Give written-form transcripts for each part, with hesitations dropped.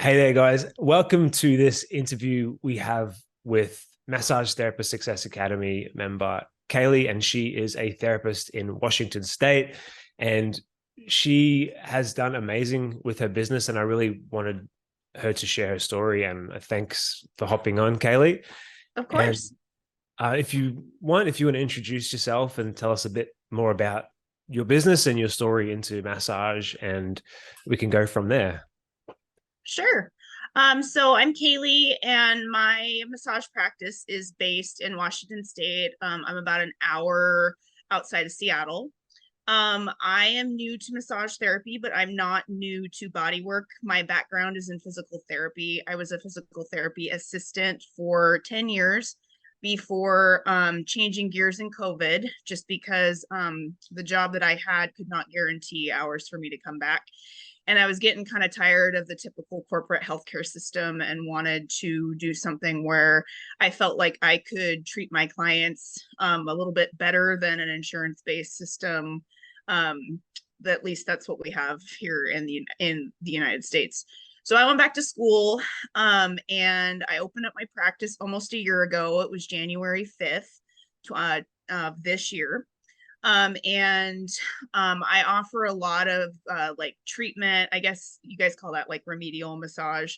Hey there, guys. Welcome to this interview we have with Massage Therapist Success Academy member Kaeli, and she is a therapist in Washington State. And she has done amazing with her business, and I really wanted her to share her story. And thanks for hopping on, Kaeli. Of And course. if you want to introduce yourself and tell us a bit more about your business and your story into massage, and we can go from there. Sure. So I'm Kaeli, and my massage practice is based in Washington State. I'm about an hour outside of Seattle. I am new to massage therapy, but I'm not new to body work. My background is in physical therapy. I was a physical therapy assistant for 10 years before changing gears in COVID, just because the job that I had could not guarantee hours for me to come back. And I was getting kind of tired of the typical corporate healthcare system and wanted to do something where I felt like I could treat my clients a little bit better than an insurance-based system. Um, at least that's what we have here in the United States. So I went back to school, and I opened up my practice almost a year ago. It was January 5th of this year. And I offer a lot of like treatment. I guess you guys call that like remedial massage.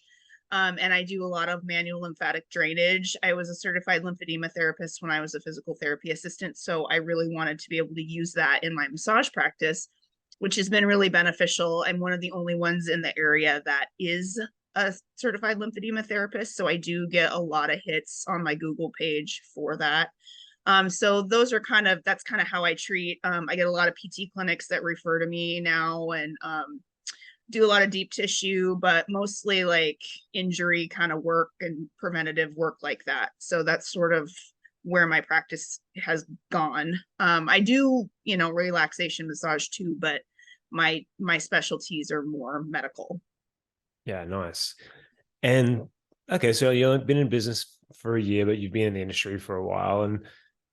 And I do a lot of manual lymphatic drainage. I was a certified lymphedema therapist when I was a physical therapy assistant. So I really wanted to be able to use that in my massage practice, which has been really beneficial. I'm one of the only ones in the area that is a certified lymphedema therapist. So I do get a lot of hits on my Google page for that. So those are that's kind of how I treat. I get a lot of PT clinics that refer to me now, and do a lot of deep tissue, but mostly like injury kind of work and preventative work like that. So that's sort of where my practice has gone. I do, relaxation massage too, but my specialties are more medical. Yeah, nice. And okay, so you've been in business for a year, but you've been in the industry for a while. And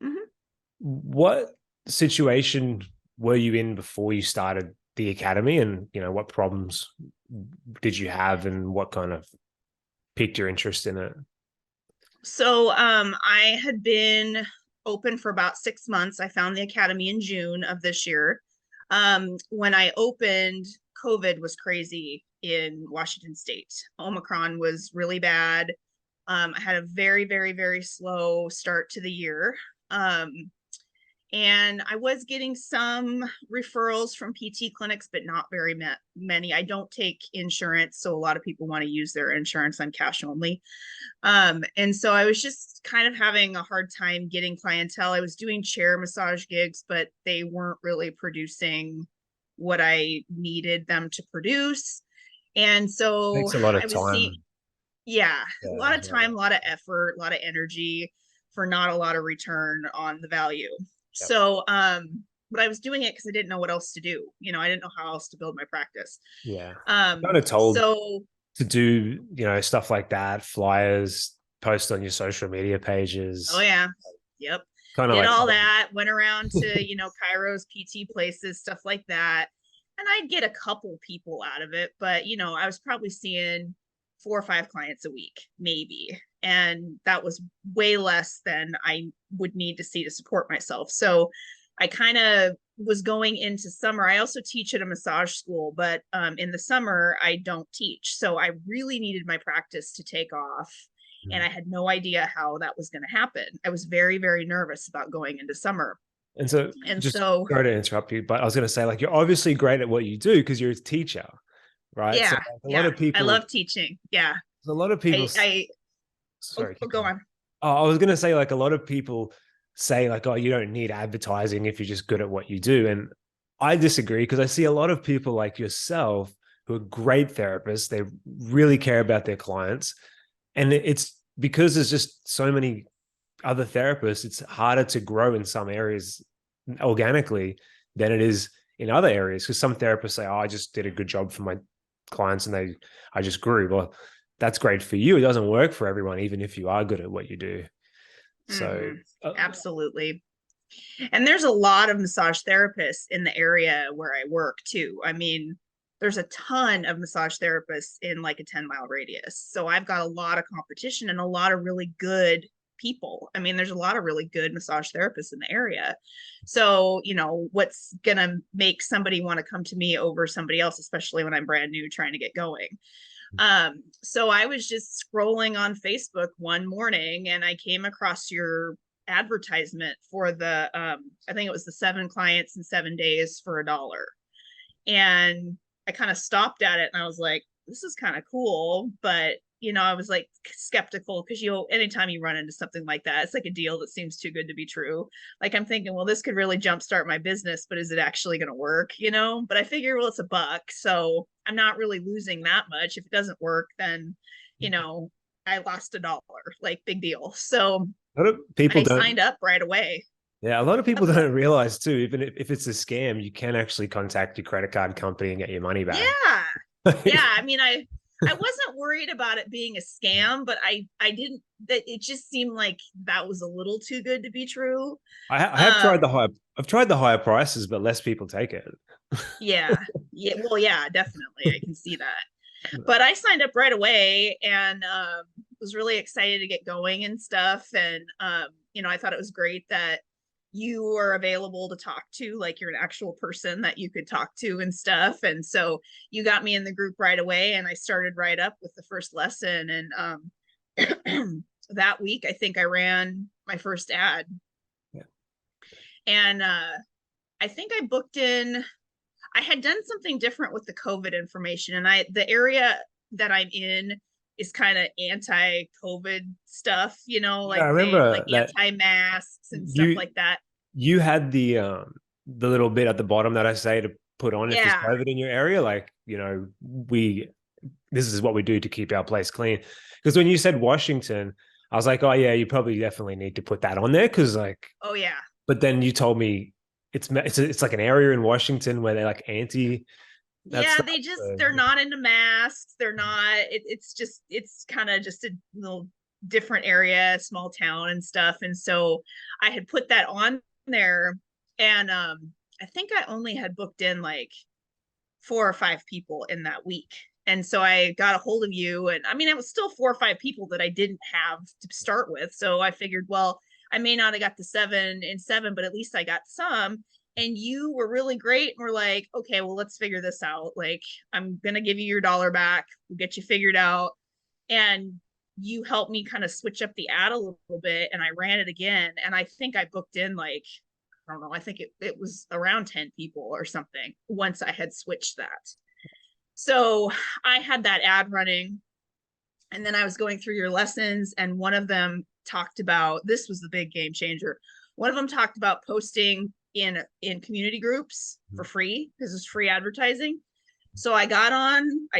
Mhm. what situation were you in before you started the academy? And what problems did you have, and what kind of piqued your interest in it? So I had been open for about 6 months. I found the academy in June of this year. When I opened, COVID was crazy in Washington State. Omicron was really bad. I had a very, very, very slow start to the year. Um, and I was getting some referrals from PT clinics, but not very many. I don't take insurance, so a lot of people want to use their insurance. I'm cash only. And so I was just kind of having a hard time getting clientele. I was doing chair massage gigs, but they weren't really producing what I needed them to produce. And so Takes a lot I of was seeing, time. yeah, a Yeah, lot of as time, a well. lot of effort, a lot of energy for not a lot of return on the value. Yep. So, but I was doing it because I didn't know what else to do. I didn't know how else to build my practice. Yeah. Kind of told So to do, stuff like that, flyers, post on your social media Oh pages, yeah. Yep. kind of Did like, all that, went around to, Kairos PT places, stuff like that. And I'd get a couple people out of it, but I was probably seeing 4 or 5 clients a week, maybe. And that was way less than I would need to see to support myself. So I kind of was going into summer. I also teach at a massage school, but in the summer I don't teach. So I really needed my practice to take off, and I had no idea how that was going to happen. I was very, very nervous about going into summer. and so And just so, sorry to interrupt you, but I was going to say, like, you're obviously great at what you do because you're a teacher, right? So yeah, like, yeah, I love teaching. Yeah. a lot of people, I, sorry, keep go going. on. Oh, I was going to say, like, a lot of people say, like, oh, you don't need advertising if you're just good at what you do. And I disagree because I see a lot of people like yourself who are great therapists. They really care about their clients. And it's because there's just so many other therapists, it's harder to grow in some areas organically than it is in other areas. Because some therapists say, oh, I just did a good job for my clients and I just grew. Well, that's great for you. It doesn't work for everyone, even if you are good at what you do. So, Mm-hmm. Absolutely. And there's a lot of massage therapists in the area where I work too. I mean, there's a ton of massage therapists in like a 10-mile radius. So I've got a lot of competition and a lot of really good people. I mean, there's a lot of really good massage therapists in the area. So, what's going to make somebody want to come to me over somebody else, especially when I'm brand new trying to get going? So I was just scrolling on Facebook one morning and I came across your advertisement for the I think it was the 7 clients in 7 days for $1. And I kind of stopped at it and I was like, this is kind of cool. But, I was like skeptical because, anytime you run into something like that, it's like a deal that seems too good to be true. Like I'm thinking, well, this could really jumpstart my business, but is it actually going to work? But I figure, well, it's $1. So I'm not really losing that much. If it doesn't work, then, I lost $1, like big deal. So A lot of people I don't. signed up right away. Yeah, a lot of people don't realize too, even if it's a scam, you can actually contact your credit card company and get your money back. Yeah. Yeah. I mean, I wasn't worried about it being a scam, but I didn't, that it just seemed like that was a little too good to be true. I have tried Um, I've tried the higher prices, but less people take it. yeah. Yeah. Well, yeah, definitely. I can see that. But I signed up right away and was really excited to get going and stuff. And, I thought it was great that you were available to talk to, like you're an actual person that you could talk to and stuff. And so you got me in the group right away and I started right up with the first lesson. And that week, I think I ran my first ad. Yeah. And I think I booked in, I had done something different with the COVID information. And the area that I'm in is kind of anti-COVID stuff, Yeah, I like they like remember that anti-masks and stuff you like that. you had the little bit at the bottom that I say to put on if there's Yeah. COVID in your area, like, we this is what we do to keep our place clean. Because when you said Washington, I was like, oh yeah, you probably definitely need to put that on there because like, Oh yeah. but then you told me it's like an area in Washington where they're like anti that Yeah, stuff. So, they're not into masks. They're not, it's kind of just a little different area, small town and stuff. And so I had put that on there and I think I only had booked in like 4 or 5 people in that week. And so I got a hold of you. And I mean, it was still 4 or 5 people that I didn't have to start with. So I figured, well, I may not have got the 7 in 7, but at least I got some. And you were really great. And we're like, okay, well, let's figure this out. Like, I'm going to give you your $1 back. We'll get you figured out. And you helped me kind of switch up the ad a little bit. And I ran it again. And I think I booked in like, I don't know, I think it was around 10 people or something once I had switched that. So I had that ad running and then I was going through your lessons and one of them talked about, this was the big game changer. One of them talked about posting in community groups for free because it's free advertising. So I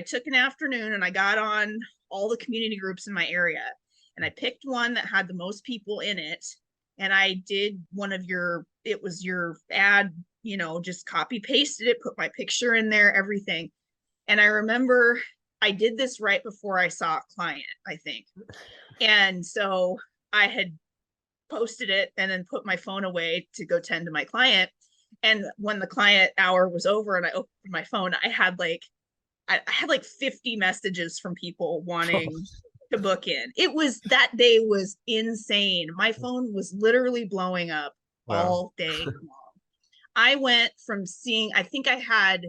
took an afternoon and I got on all the community groups in my area and I picked one that had the most people in it. And I did it was your ad, just copy pasted it, put my picture in there, everything. And I remember I did this right before I saw a client, I think. And so I had posted it and then put my phone away to go tend to my client. And when the client hour was over and I opened my phone, I had like 50 messages from people wanting to book in. It was, that day was insane. My phone was literally blowing up wow. all day long. I went from seeing, I think I had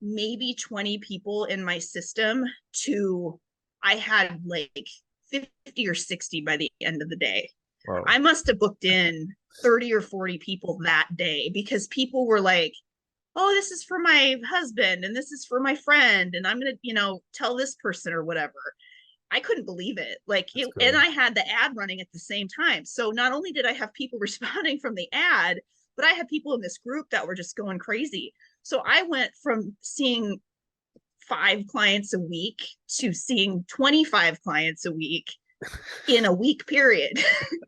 maybe 20 people in my system to I had like 50 or 60 by the end of the day. Wow. I must have booked in 30 or 40 people that day because people were like, oh, this is for my husband and this is for my friend and I'm going to, tell this person or whatever. I couldn't believe it. Like it, Cool. and I had the ad running at the same time. So not only did I have people responding from the ad, but I had people in this group that were just going crazy. So I went from seeing 5 clients a week to seeing 25 clients a week in a week period.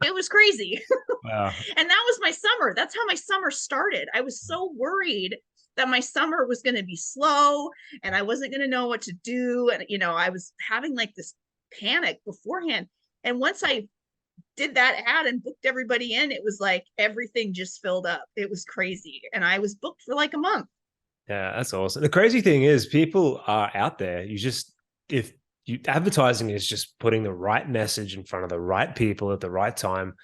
It was crazy. Wow. And that was my summer. That's how my summer started. I was so worried that my summer was going to be slow and I wasn't going to know what to do. And, I was having like this panic beforehand. And once I did that ad and booked everybody in, it was like everything just filled up. It was crazy. And I was booked for like a month. Yeah, that's awesome. The crazy thing is people are out there. You just, if you, advertising is just putting the right message in front of the right people at the right time.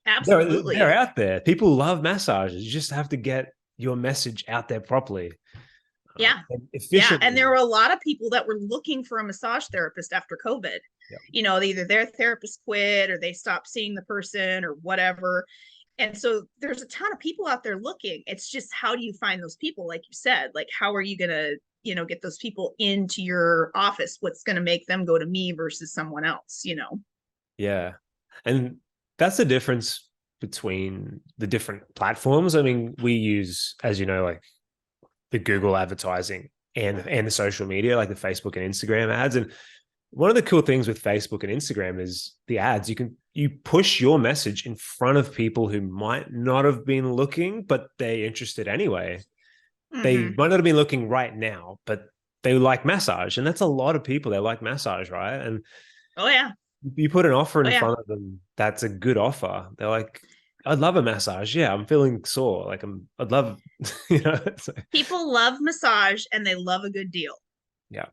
They're Absolutely. out there. People love massages. You just have to get your message out there properly, Yeah. and Yeah. And efficiently. there were a lot of people that were looking for a massage therapist after COVID. Yeah. Either their therapist quit or they stopped seeing the person or whatever. And so there's a ton of people out there looking. It's just how do you find those people? Like you said, like how are you going to, get those people into your office? What's going to make them go to me versus someone else? Yeah. And that's the difference between the different platforms. I mean, we use, as you know, like the Google advertising and the social media, like the Facebook and Instagram ads. And one of the cool things with Facebook and Instagram is the ads. You push your message in front of people who might not have been looking, but they're interested anyway. They Mm-hmm. might not have been looking right now, but they like massage. And that's a lot of people. They like massage, right? And Oh, yeah. you put an offer Oh, in yeah. front of them that's a good offer. They're like, I'd love a massage. Yeah, I'm feeling sore. Like I'd love, so, People love massage and they love a good deal. yeah.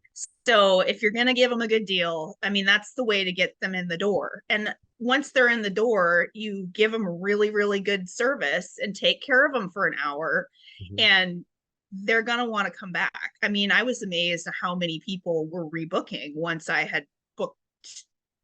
So if you're going to give them a good deal, I mean, that's the way to get them in the door. And once they're in the door, you give them really, really good service and take care of them for an hour, Mhm. and they're going to want to come back. I mean, I was amazed at how many people were rebooking once I had booked,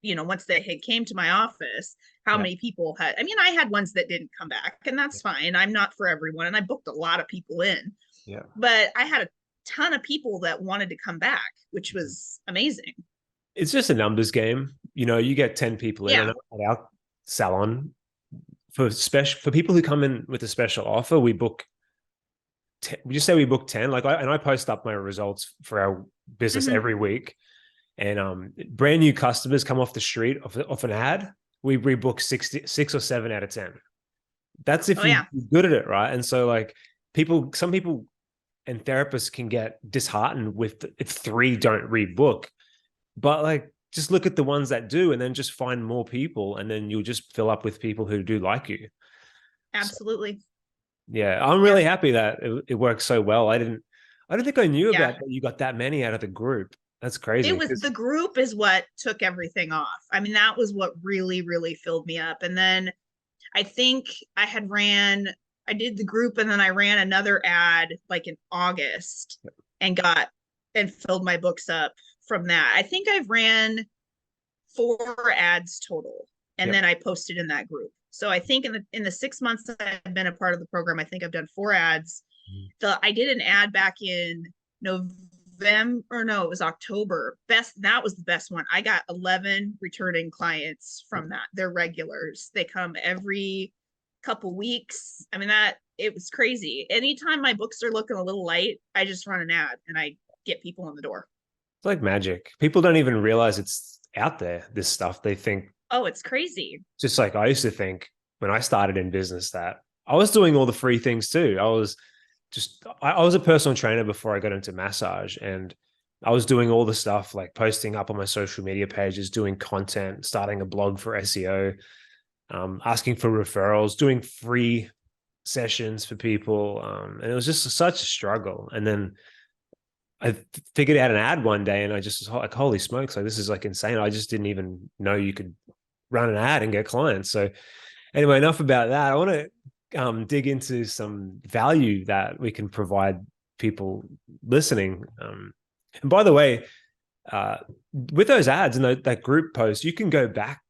once they had came to my office, how Yeah. many people had, I mean, I had ones that didn't come back, and that's fine. I'm not for everyone. And I booked a lot of people in, Yeah. but I had a ton of people that wanted to come back, which was amazing. It's just a numbers game. You get 10 people in, and Yeah. at our salon, for people who come in with a special offer, we book 10, we just say we book 10. Like I post up my results for our business Mm-hmm. every week. And brand new customers come off the street off an ad, we rebook 6 or 7 out of 10. That's if Oh, yeah. you're good at it, right? And so like some people and therapists can get disheartened with if 3 don't rebook, but like just look at the ones that do, and then just find more people, and then you'll just fill up with people who do like you. So Absolutely. yeah, I'm Yeah. really happy that it works so well. I don't think I knew Yeah. about that you got that many out of the group. That's It crazy was because the group is what took everything off. I mean, that was what really, really filled me up. And then I think I did the group and then I ran another ad like in August and got and filled my books up from that. I think I've ran 4 ads total, and yep. then I posted in that group. So I think in the 6 months that I've been a part of the program, I think I've done 4 ads. I did an ad back in November, or no, it was October. That was the best one. I got 11 returning clients from that. They're regulars. They come every couple weeks. I mean, that it was crazy. Anytime my books are looking a little light, I just run an ad and I get people in the door. It's like magic. People don't even realize it's out there, this stuff. They think, Oh, it's crazy. just like I used to think when I started in business, that I was doing all the free things too. I was a personal trainer before I got into massage, and I was doing all the stuff like posting up on my social media pages, doing content, starting a blog for SEO, asking for referrals, doing free sessions for people. And it was just such a struggle. And then I figured out an ad one day, and I just was like, holy smokes, like this is like insane. I just didn't even know you could run an ad and get clients. So anyway, enough about that. I want to dig into some value that we can provide people listening. And by the way, uh, with those ads and that group post, you can go back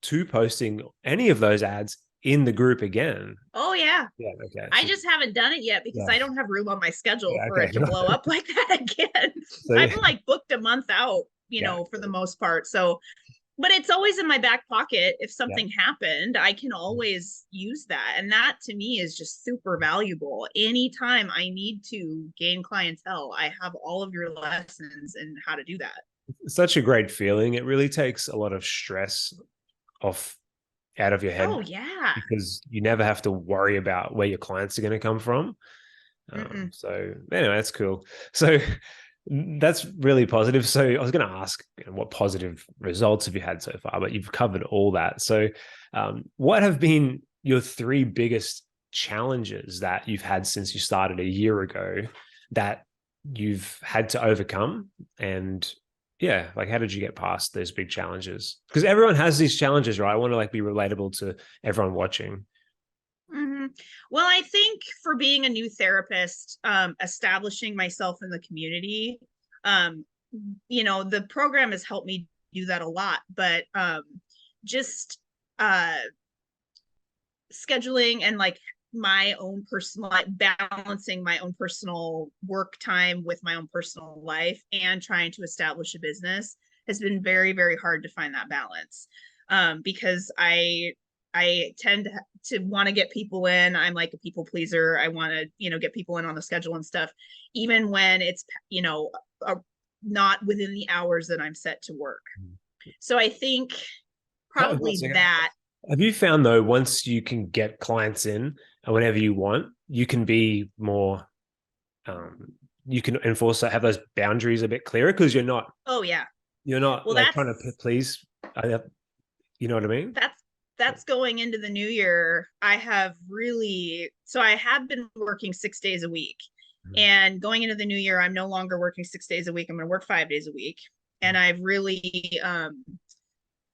to posting any of those ads in the group again. Oh, yeah. Yeah. Okay. I So just haven't done it yet because yeah. I don't have room on my schedule Yeah. for Okay. it to blow up like that again. So I'm like booked a month out, yeah. for the most part. So, but it's always in my back pocket. If Yeah. something happened, I can always use that. And that to me is just super valuable. Anytime I need to gain clientele, I have all of your lessons and how to do that. Such a great feeling. It really takes a lot of stress off out of your head Oh, yeah. because you never have to worry about where your clients are going to come from. Mm-mm. So anyway, that's cool. So that's really positive. So I was going to ask, what positive results have you had so far, but you've covered all that. So what have been your 3 biggest challenges that you've had since you started a year ago? that you've had to overcome? And yeah, like how did you get past those big challenges? Because everyone has these challenges, right? I want to like be relatable to everyone watching. Mm-hmm. Well, I think for being a new therapist, establishing myself in the community, um, the program has helped me do that a lot, but just uh, scheduling and like my own personal, like balancing my own personal work time with my own personal life and trying to establish a business has been very, very hard to find that balance. Because I tend to want to get people in. I'm like a people pleaser. I want to, get people in on the schedule and stuff, even when it's, not within the hours that I'm set to work. So I think probably that. Have you found though, once you can get clients in and whenever you want, you can be more, you can enforce that, have those boundaries a bit clearer because Oh yeah. you're not Well, like trying to please. You know what I mean? that's going into the new year. I have been working 6 days a week. And going into the new year, I'm no longer working 6 days a week. I'm going to work 5 days a week. And I've really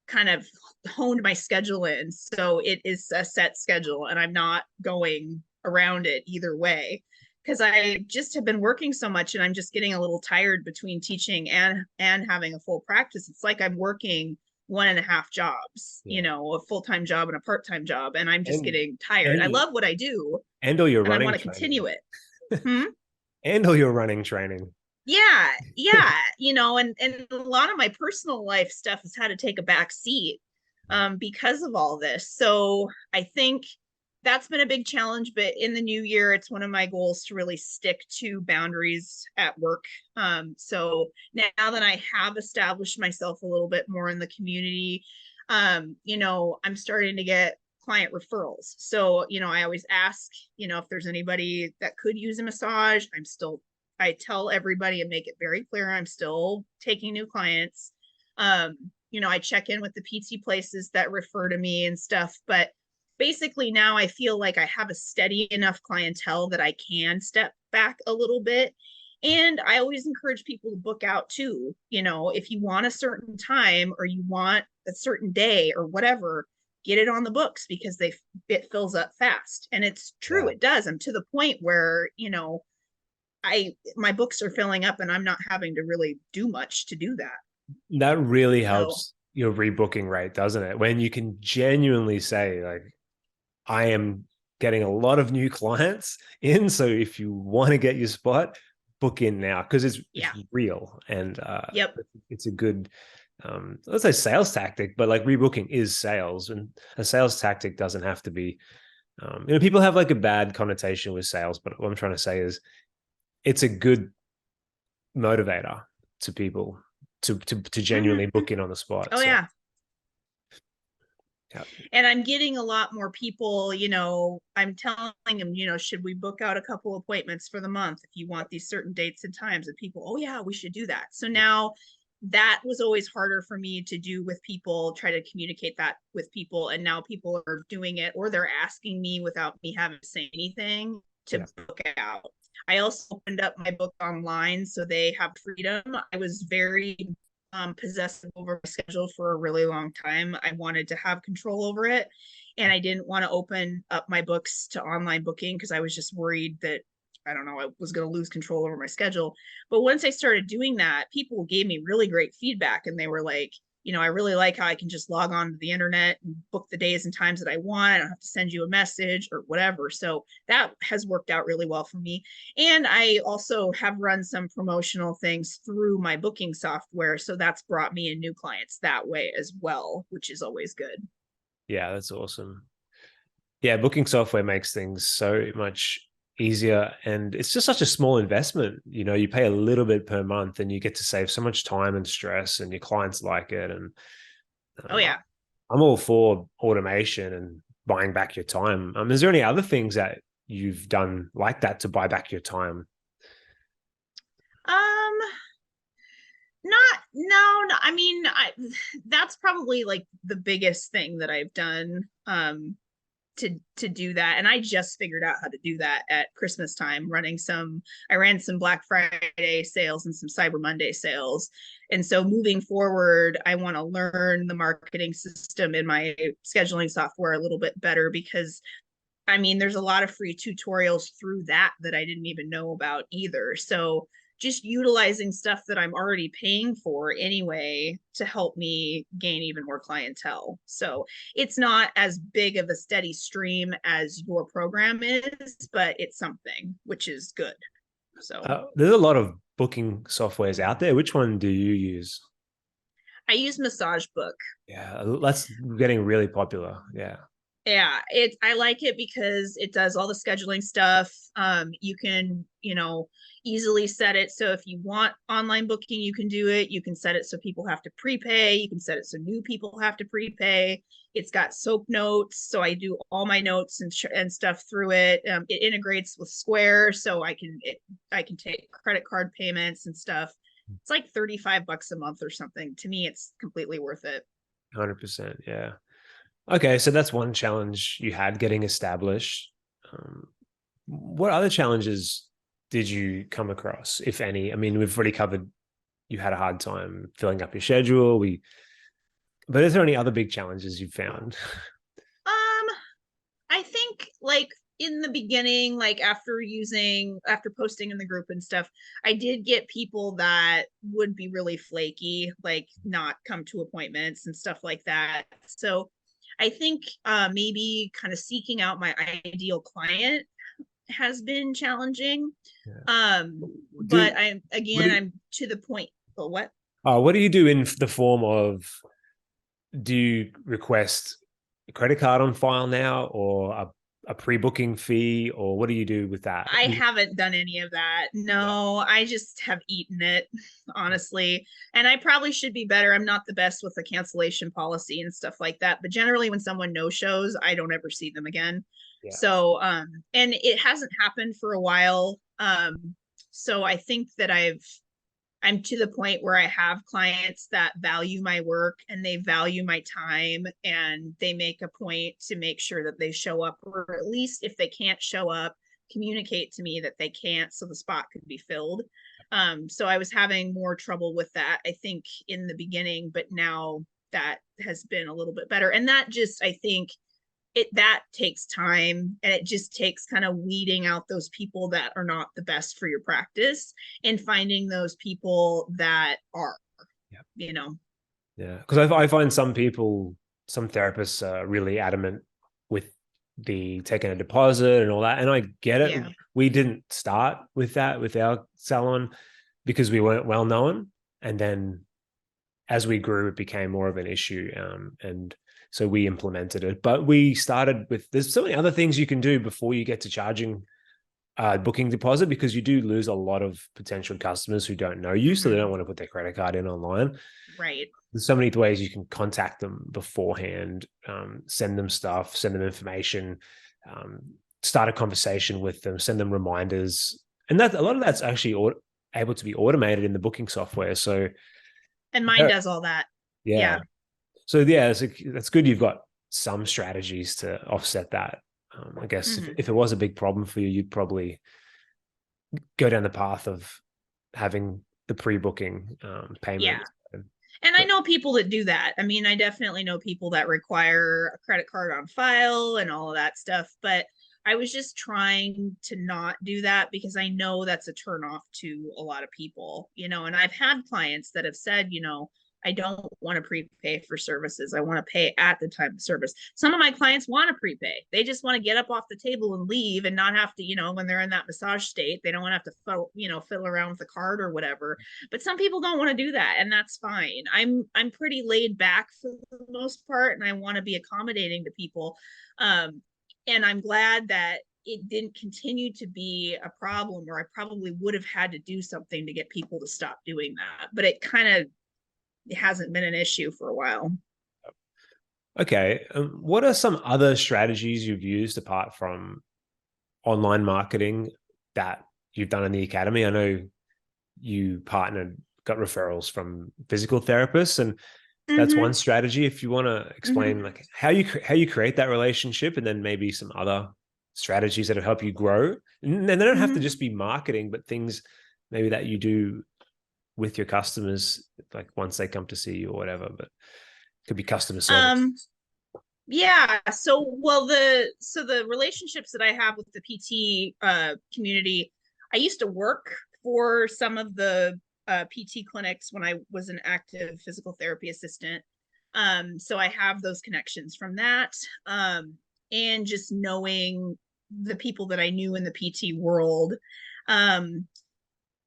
kind of honed my schedule in. So it is a set schedule and I'm not going around it either way. Because I just have been working so much and I'm just getting a little tired between teaching and having a full practice. It's like I'm working one and a half jobs, Yeah. A full-time job and a part-time job, and I'm just And getting tired. and I love what I do all your and I running want to training. continue it. Hmm? And all your running training. Yeah, and a lot of my personal life stuff has had to take a back seat because of all this. So I think that's been a big challenge. But in the new year, it's one of my goals to really stick to boundaries at work. So now that I have established myself a little bit more in the community, I'm starting to get client referrals. So, I always ask, if there's anybody that could use a massage. I tell everybody and make it very clear I'm still taking new clients. I check in with the PT places that refer to me and stuff, but basically now I feel like I have a steady enough clientele that I can step back a little bit. And I always encourage people to book out too. If you want a certain time or you want a certain day or whatever, get it on the books because it fills up fast. And it's true, Yeah. it does. I'm to the point where, my books are filling up and I'm not having to really do much to do that. That really So helps your rebooking rate, doesn't it? When you can genuinely say, like, I am getting a lot of new clients in. So if you want to get your spot, book in now because it's yeah. real and Yep. it's a good let's say sales tactic, but like rebooking is sales, and a sales tactic doesn't have to be people have like a bad connotation with sales, but what I'm trying to say is it's a good motivator to people to genuinely Mm-hmm. book in on the spot. Oh So yeah. yeah. And I'm getting a lot more people, I'm telling them, should we book out a couple appointments for the month if you want these certain dates and times? And people, oh yeah, we should do that. So now that was always harder for me to do with people, try to communicate that with people. And now people are doing it or they're asking me without me having to say anything to Yeah. book out. I also opened up my book online so they have freedom. I was very possessive over my schedule for a really long time. I wanted to have control over it. And I didn't want to open up my books to online booking because I was just worried that, I don't know, I was going to lose control over my schedule. But once I started doing that, people gave me really great feedback and they were like, I really like how I can just log on to the internet and book the days and times that I want. I don't have to send you a message or whatever. So that has worked out really well for me. And I also have run some promotional things through my booking software. So that's brought me in new clients that way as well, which is always good. Yeah, that's awesome. Yeah, booking software makes things so much easier, and it's just such a small investment. You pay a little bit per month and you get to save so much time and stress, and your clients like it. And Oh, um, yeah. I'm all for automation and buying back your time. Is there any other things that you've done like that to buy back your time? Um, not, no, no, I mean, that's probably like the biggest thing that I've done. to do that. And I just figured out how to do that at Christmas time, I ran some Black Friday sales and some Cyber Monday sales. And so moving forward, I want to learn the marketing system in my scheduling software a little bit better, because I mean, there's a lot of free tutorials through that I didn't even know about either. So just utilizing stuff that I'm already paying for anyway to help me gain even more clientele. So it's not as big of a steady stream as your program is, but it's something, which is good. So There's a lot of booking softwares out there. Which one do you use? I use Massage Book. Yeah, that's getting really popular. Yeah. Yeah, I like it because it does all the scheduling stuff. You can, easily set it so if you want online booking, you can do it. You can set it so people have to prepay. You can set it so new people have to prepay. It's got soap notes, so I do all my notes and stuff through it. It integrates with Square, so I can take credit card payments and stuff. It's like $35 a month or something. To me, it's completely worth it. 100%. Yeah. Okay, so that's one challenge you had getting established. What other challenges did you come across, if any? I mean, we've already covered you had a hard time filling up your schedule. But is there any other big challenges you found? I think like in the beginning, like after posting in the group and stuff, I did get people that would be really flaky, like not come to appointments and stuff like that. So I think maybe kind of seeking out my ideal client has been challenging. Yeah. But I'm to the point. But what do you do in the form of, do you request a credit card on file now, or a pre-booking fee, or what do you do with that? I haven't done any of that. No, yeah. I just have eaten it, honestly. And I probably should be better. I'm not the best with the cancellation policy and stuff like that. But generally, when someone no shows, I don't ever see them again. Yeah. So, and it hasn't happened for a while. So I think that I'm to the point where I have clients that value my work and they value my time, and they make a point to make sure that they show up, or at least if they can't show up, communicate to me that they can't, so the spot could be filled. So I was having more trouble with that, I think, in the beginning, but now that has been a little bit better. And that just, I think, that takes time, and it just takes kind of weeding out those people that are not the best for your practice and finding those people that are. Yeah. Yeah, because I find some therapists are really adamant with the taking a deposit and all that, and I get it. Yeah. We didn't start with that with our salon because we weren't well known, and then as we grew, it became more of an issue, and so we implemented it. But we started with, there's so many other things you can do before you get to charging booking deposit, because you do lose a lot of potential customers who don't know you, so they don't want to put their credit card in online. Right. There's so many ways you can contact them beforehand, send them stuff, send them information, start a conversation with them, send them reminders. And that a lot of that's actually able to be automated in the booking software. So, and mine does all that. Yeah. So yeah, that's good. You've got some strategies to offset that. I guess if it was a big problem for you, you'd probably go down the path of having the pre-booking payment. Yeah. And I know people that do that. I mean, I definitely know people that require a credit card on file and all of that stuff. But I was just trying to not do that because I know that's a turnoff to a lot of people, and I've had clients that have said, I don't want to prepay for services. I want to pay at the time of service. Some of my clients want to prepay. They just want to get up off the table and leave and not have to, when they're in that massage state, they don't want to have to, fiddle around with the card or whatever. But some people don't want to do that, and that's fine. I'm pretty laid back for the most part, and I want to be accommodating to people. And I'm glad that it didn't continue to be a problem where I probably would have had to do something to get people to stop doing that. But it hasn't been an issue for a while. Okay. What are some other strategies you've used apart from online marketing that you've done in the academy? I know you got referrals from physical therapists, and that's Mm-hmm. one strategy. If you want to explain Mm-hmm. like how you create that relationship, and then maybe some other strategies that will help you grow. And they don't have to Mm-hmm. just be marketing, but things maybe that you do with your customers, like once they come to see you or whatever. But it could be customer service. Um, yeah. So, well, the relationships that I have with the PT community, I used to work for some of the PT clinics when I was an active physical therapy assistant. So I have those connections from that, and just knowing the people that I knew in the PT world. Um,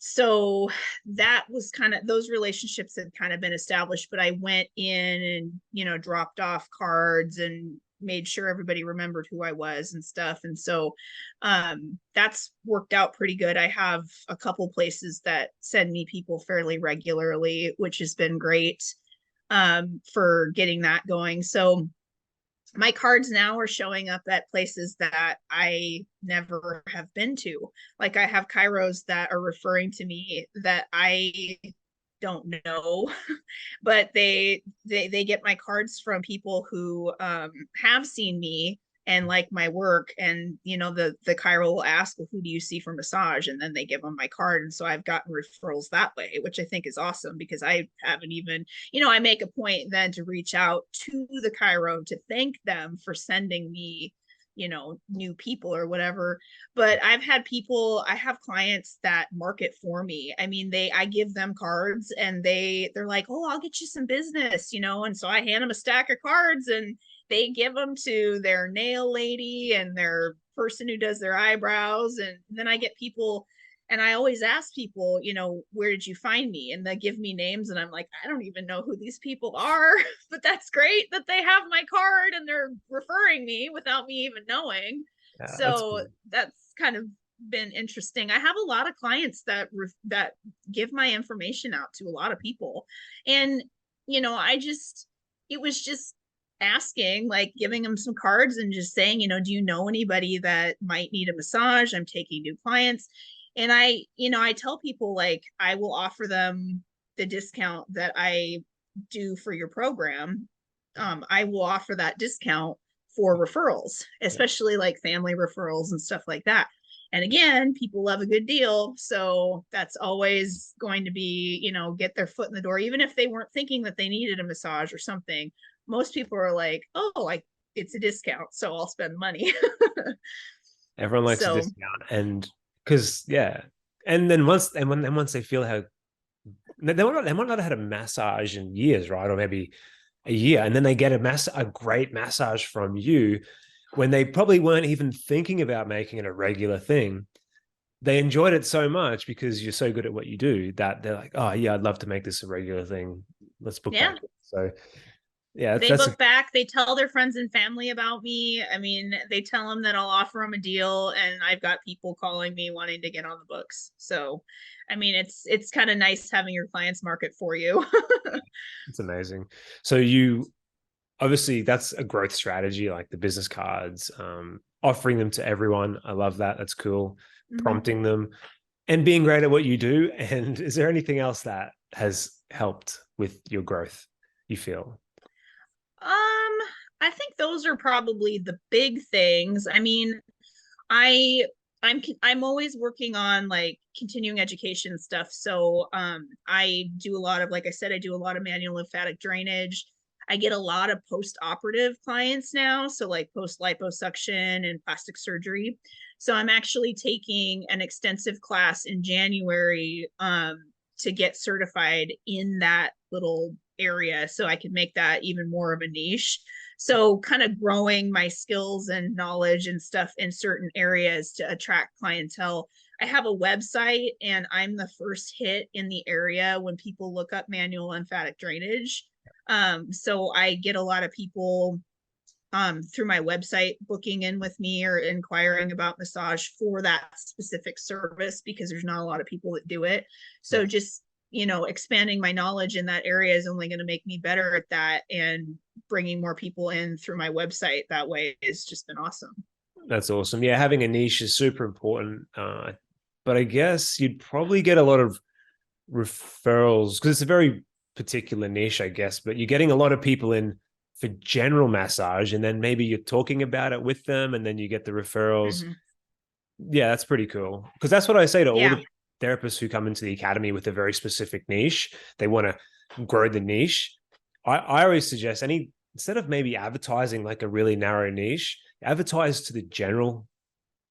so that was kind of, those relationships had kind of been established, but I went in and dropped off cards and made sure everybody remembered who I was and stuff. And so that's worked out pretty good. I have a couple places that send me people fairly regularly, which has been great for getting that going. So my cards now are showing up at places that I never have been to. Like I have chiros that are referring to me that I don't know, but they get my cards from people who have seen me and like my work, and the chiro will ask, well, who do you see for massage, and then they give them my card, and so I've gotten referrals that way, which I think is awesome because I haven't even, I make a point then to reach out to the chiro to thank them for sending me new people or whatever. But I have clients that market for me. I mean, I give them cards and they're like, oh, I'll get you some business, and so I hand them a stack of cards and they give them to their nail lady and their person who does their eyebrows. And then I get people, and I always ask people, where did you find me? And they give me names and I'm like, I don't even know who these people are, but that's great that they have my card and they're referring me without me even knowing. Yeah, that's So cool. that's kind of been interesting. I have a lot of clients that give my information out to a lot of people. And I just, it was just asking, like giving them some cards and just saying, do you know anybody that might need a massage? I'm taking new clients. And I tell people, like, I will offer them the discount that I do for your program. I will offer that discount for referrals, Yeah. especially like family referrals and stuff like that. And again, people love a good deal. So that's always going to be, get their foot in the door, even if they weren't thinking that they needed a massage or something. Most people are like, oh, like it's a discount, so I'll spend money. Everyone likes a So, discount, and because yeah, and then once they feel how they might not have had a massage in years, right? Or maybe a year, and then they get a great massage from you when they probably weren't even thinking about making it a regular thing. They enjoyed it so much because you're so good at what you do that they're like, oh yeah, I'd love to make this a regular thing. Let's book yeah, back. So yeah, they that's a, book back, they tell their friends and family about me. I mean, they tell them that I'll offer them a deal, and I've got people calling me wanting to get on the books. So I mean, it's kind of nice having your clients market for you. it's amazing. So you obviously that's a growth strategy, like the business cards, offering them to everyone. I love that. That's cool. Mm-hmm. Prompting them and being great at what you do. And is there anything else that has helped with your growth, you feel? I think those are probably the big things. I mean, I I'm always working on like continuing education stuff. So I do a lot of, like I said, I do a lot of manual lymphatic drainage. I get a lot of post-operative clients now, so like post liposuction and plastic surgery. So I'm actually taking an extensive class in January to get certified in that little area so I can make that even more of a niche. So kind of growing my skills and knowledge and stuff in certain areas to attract clientele. I have a website and I'm the first hit in the area when people look up manual lymphatic drainage. So I get a lot of people through my website booking in with me or inquiring about massage for that specific service because there's not a lot of people that do it. So Yeah, just, expanding my knowledge in that area is only going to make me better at that, and bringing more people in through my website that way has just been awesome. that's awesome. Yeah, having a niche is super important. But I guess you'd probably get a lot of referrals because it's a very particular niche, I guess, but you're getting a lot of people in for general massage, and then maybe you're talking about it with them, and then you get the referrals. Mhm. Yeah, that's pretty cool. Because that's what I say to all Yeah. the therapists who come into the academy with a very specific niche. They want to grow the niche. I always suggest instead of maybe advertising like a really narrow niche, advertise to the general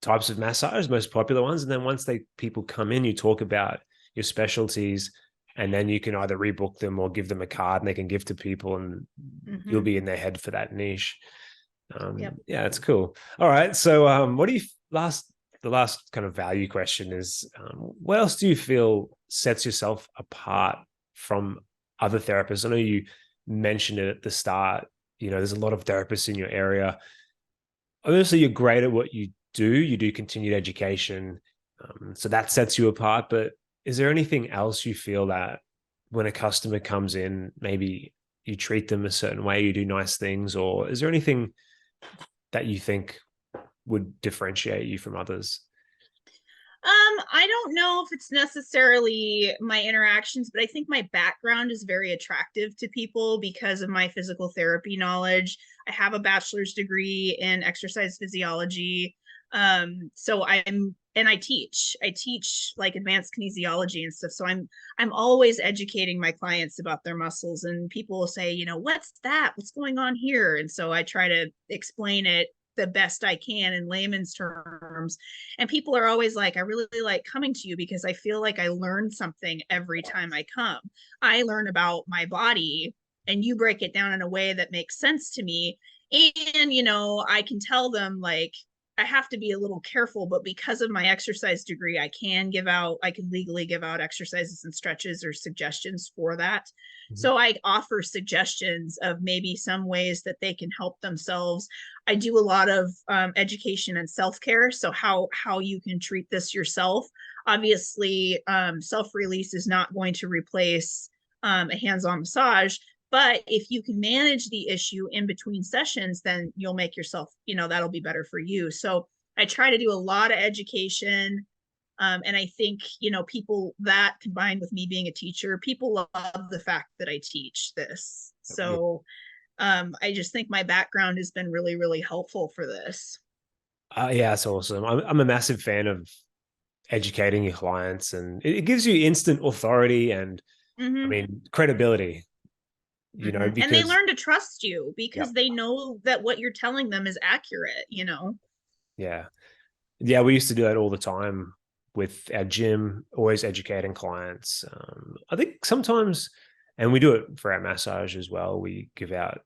types of massage, most popular ones. And then once people come in, you talk about your specialties, and then you can either rebook them or give them a card and they can give to people, and you'll Mhm. be in their head for that niche. Yep. Yeah, it's cool. All right. So what do you the last kind of value question is, what else do you feel sets yourself apart from other therapists? I know you mentioned it at the start. There's a lot of therapists in your area. Obviously, you're great at what you do. You do continued education. So that sets you apart. But is there anything else you feel that when a customer comes in, maybe you treat them a certain way, you do nice things, or is there anything that you think would differentiate you from others? I don't know if it's necessarily my interactions, but I think my background is very attractive to people because of my physical therapy knowledge. I have a bachelor's degree in exercise physiology. So I teach. I teach like advanced kinesiology and stuff. So I'm always educating my clients about their muscles, and people will say, what's that? What's going on here? And so I try to explain it the best I can in layman's terms. And people are always like, I really like coming to you because I feel like I learn something every time I come. I learn about my body and you break it down in a way that makes sense to me. And, I can tell them like, I have to be a little careful, but because of my exercise degree, I can legally give out exercises and stretches or suggestions for that. Mhm. So I offer suggestions of maybe some ways that they can help themselves. I do a lot of education and self-care. So how you can treat this yourself. Obviously, self-release is not going to replace a hands-on massage, but if you can manage the issue in between sessions, then you'll make yourself, that'll be better for you. So I try to do a lot of education. And I think, people that combined with me being a teacher, people love the fact that I teach this. Yeah. So I just think my background has been really, really helpful for this. Yeah, that's awesome. I'm a massive fan of educating your clients, and it gives you instant authority and, I Mm-hmm. mean, credibility, Mm-hmm. And they because, learn to trust you yeah, because they know that what you're telling them is accurate. yeah. Yeah, we used to do that all the time with our gym, always educating clients. I think sometimes, and we do it for our massage as well. We give out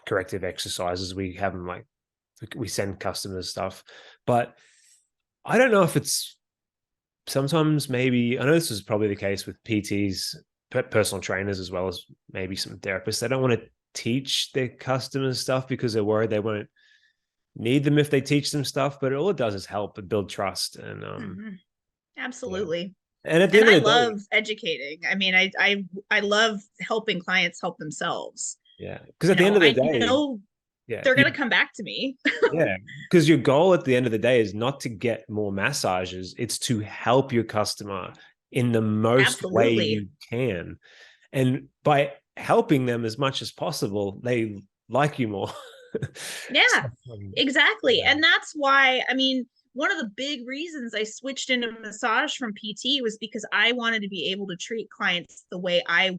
corrective exercises. We have them like, we send customers stuff, but I don't know if it's sometimes maybe, I know this is probably the case with PTs, personal trainers, as well as maybe some therapists. They don't want to teach their customers stuff because they're worried they won't need them if they teach them stuff, but all it does is help and build trust. And Mm-hmm. yeah. Absolutely. And at the And end of I the day, love educating. I mean, I love helping clients help themselves. yeah, because at the end of the I day, know yeah, they're going to come back to me. yeah, because your goal at the end of the day is not to get more massages; it's to help your customer in the most way Absolutely. you can, and by helping them as much as possible, they like you more. Yeah, So, exactly. yeah, And that's why, I mean, one of the big reasons I switched into massage from PT was because I wanted to be able to treat clients the way I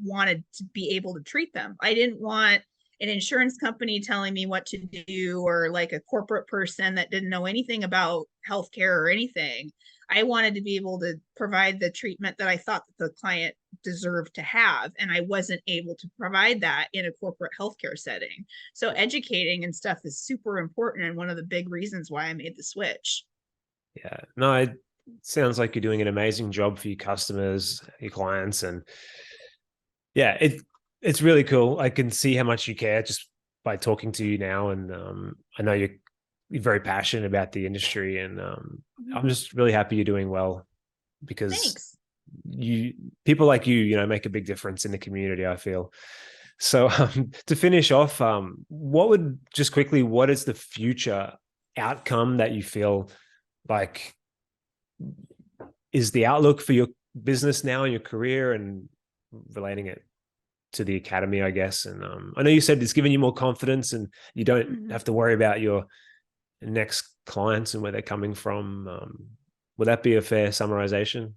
wanted to be able to treat them. I didn't want an insurance company telling me what to do or like a corporate person that didn't know anything about healthcare or anything. I wanted to be able to provide the treatment that I thought that the client deserved to have, and I wasn't able to provide that in a corporate healthcare setting. So educating and stuff is super important and one of the big reasons why I made the switch. yeah. No, it sounds like you're doing an amazing job for your customers, your clients, and yeah, it's really cool. I can see how much you care just by talking to you now, and I know you're very passionate about the industry, and I'm just really happy you're doing well because Thanks. you people like you make a big difference in the community, I feel. So to finish off, what is the future outcome that you feel like is the outlook for your business now and your career and relating it? to the academy, I guess. And I know you said it's given you more confidence, and you don't Mhm. have to worry about your next clients and where they're coming from. Would that be a fair summarization?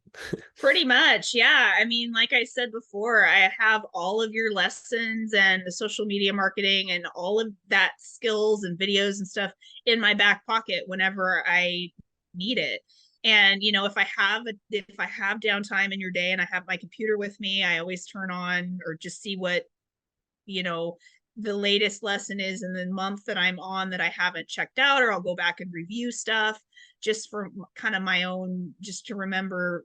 Pretty much, yeah. I mean, like I said before, I have all of your lessons and the social media marketing and all of that skills and videos and stuff in my back pocket whenever I need it. And if I have downtime in your day and I have my computer with me, I always turn on or just see what you know the latest lesson is in the month that I'm on that I haven't checked out, or I'll go back and review stuff just for kind of my own, just to remember,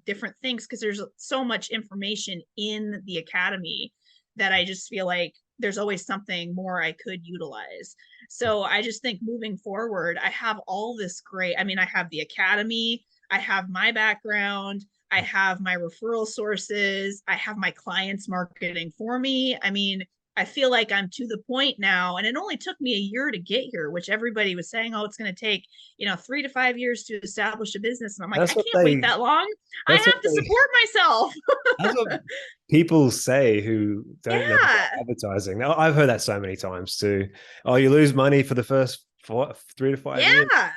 different things, because there's so much information in the academy that I just feel like there's always something more I could utilize. So I just think moving forward, I have all this great, I mean, I have the academy, I have my background, I have my referral sources, I have my clients marketing for me. I mean, I feel like I'm to the point now, and it only took me a year to get here, which everybody was saying, oh, it's going to take, 3 to 5 years to establish a business. And I'm like, I That's what can't wait they. that long. I That's what have to they. support myself. That's what people say who don't know about Yeah. advertising. Now, I've heard that so many times too. Oh, you lose money for the first 3 to 5 years. Yeah.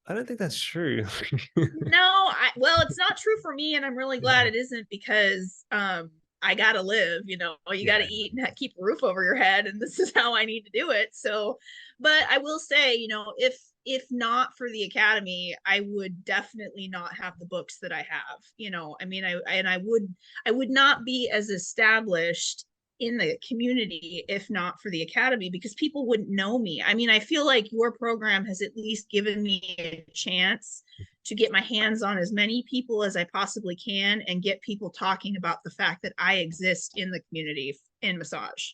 I don't think that's true. No, well, it's not true for me, and I'm really glad Yeah. it isn't, because I gotta live, you gotta Yeah. eat and keep a roof over your head, and this is how I need to do it. So, but I will say, if not for the academy, I would definitely not have the books that I have. I mean, I would not be as established in the community if not for the academy, because people wouldn't know me. I mean, I feel like your program has at least given me a chance to get my hands on as many people as I possibly can and get people talking about the fact that I exist in the community in massage.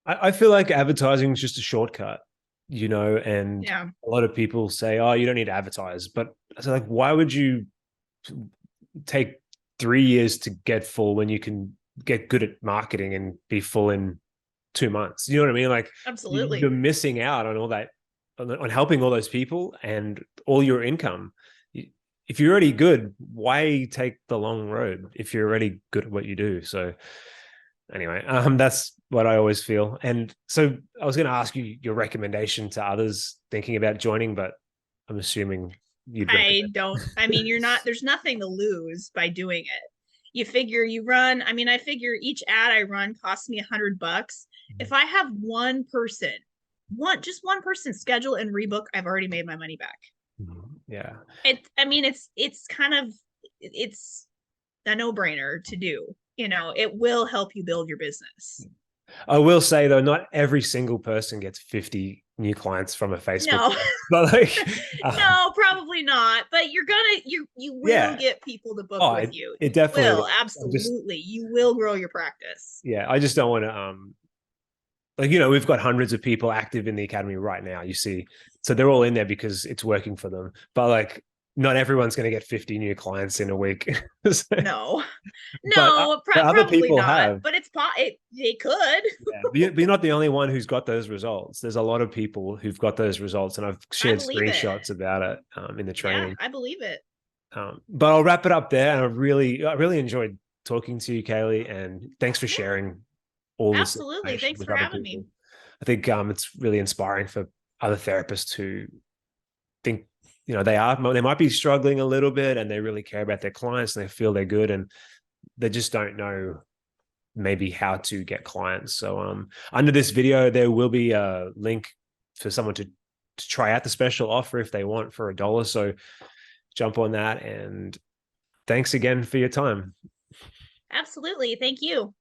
I feel like advertising is just a shortcut, and Yeah, a lot of people say, oh, you don't need to advertise. But I say, like, why would you take 3 years to get full when you can get good at marketing and be full in 2 months? You know what I mean? Like, you're absolutely. missing out on all that, on helping all those people and all your income. If you're already good, why take the long road if you're already good at what you do? So anyway, that's what I always feel. And so I was going to ask you your recommendation to others thinking about joining, but I'm assuming you'd I recommend don't, I mean, there's nothing to lose by doing it. You figure you run, I mean, I figure each ad I run costs me $100. it. If I have just one person schedule and rebook, I've already made my money back. Yeah. I mean, it's kind of, it's a no-brainer to do. It will help you build your business. I will say though, not every single person gets 50 new clients from a Facebook No, group, but like, no, probably not. But you will yeah, get people to book oh, with it, you. it You definitely will, will. I just, absolutely. You will grow your practice. yeah, I just don't want to, like, we've got hundreds of people active in the academy right now, you see, so they're all in there because it's working for them, but like, not everyone's going to get 50 new clients in a week. So, No, but no, other probably people not. have. But they could. Yeah, but you're not the only one who's got those results. There's a lot of people who've got those results, and I've I shared believe it. screenshots about it in the Yeah, training. I believe it. But I'll wrap it up there. And I really enjoyed talking to you, Kaeli, and thanks for Yeah, sharing all this absolutely. information Thanks with for other having me. people. I think it's really inspiring for other therapists who think they might be struggling a little bit, and they really care about their clients, and they feel they're good, and they just don't know maybe how to get clients. So under this video, there will be a link for someone to try out the special offer if they want for $1. So jump on that, and thanks again for your time. Absolutely. Thank you.